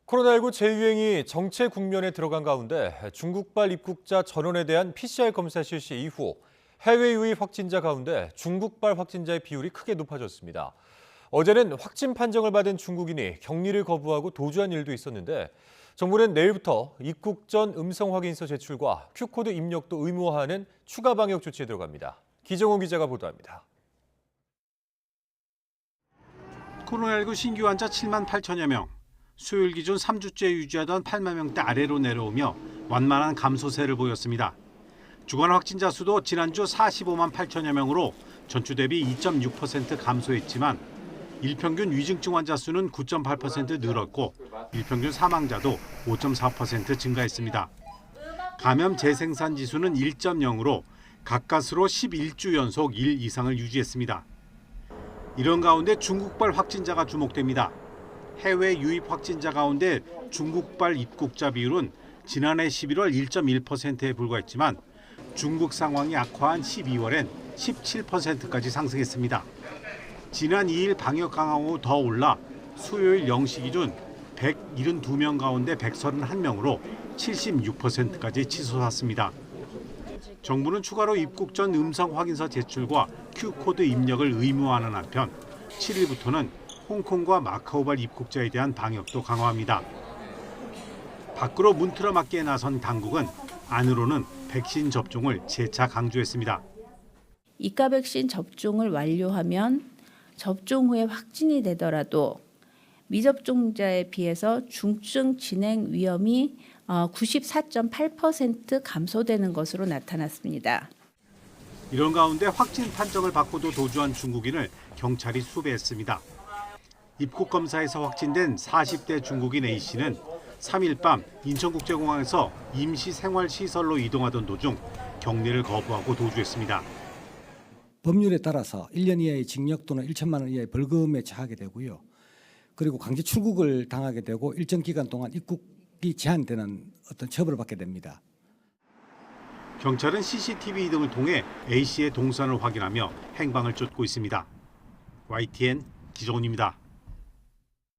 코로나19 재유행이 정체 국면에 들어간 가운데 중국발 입국자 전원에 대한 PCR 검사 실시 이후 해외 유입 확진자 가운데 중국발 확진자의 비율이 크게 높아졌습니다. 어제는 확진 판정을 받은 중국인이 격리를 거부하고 도주한 일도 있었는데 정부는 내일부터 입국 전 음성 확인서 제출과 Q코드 입력도 의무화하는 추가 방역 조치에 들어갑니다. 기정호 기자가 보도합니다. 코로나19 신규 환자 7만 8천여 명. 수요일 기준 3주째 유지하던 8만 명대 아래로 내려오며 완만한 감소세를 보였습니다. 주간 확진자 수도 지난주 45만 8천여 명으로 전주 대비 2.6% 감소했지만 일평균 위중증 환자 수는 9.8% 늘었고 일평균 사망자도 5.4% 증가했습니다. 감염 재생산 지수는 1.0으로 가까스로 11주 연속 1 이상을 유지했습니다. 이런 가운데 중국발 확진자가 주목됩니다. 해외 유입 확진자 가운데 중국발 입국자 비율은 지난해 11월 1.1%에 불과했지만 중국 상황이 악화한 12월엔 17%까지 상승했습니다. 지난 2일 방역 강화 후 더 올라 수요일 0시 기준 172명 가운데 131명으로 76%까지 치솟았습니다. 정부는 추가로 입국 전 음성 확인서 제출과 Q코드 입력을 의무화하는 한편 7일부터는 홍콩과 마카오발 입국자에 대한 방역도 강화합니다. 밖으로 문틀어 막기에 나선 당국은 안으로는 백신 접종을 재차 강조했습니다. 이가 백신 접종을 완료하면 접종 후에 확진이 되더라도 미접종자에 비해서 중증 진행 위험이 94.8% 감소되는 것으로 나타났습니다. 이런 가운데 확진 판정을 받고도 도주한 중국인을 경찰이 수배했습니다. 입국 검사에서 확진된 40대 중국인 A씨는 3일 밤 인천국제공항에서 임시 생활시설로 이동하던 도중 격리를 거부하고 도주했습니다. 법률에 따라서 1년 이하의 징역 또는 1천만 원 이하의 벌금에 처하게 되고요. 그리고 강제 출국을 당하게 되고 일정 기간 동안 입국이 제한되는 어떤 처벌을 받게 됩니다. 경찰은 CCTV 등을 통해 A씨의 동선을 확인하며 행방을 쫓고 있습니다. YTN 기정훈입니다.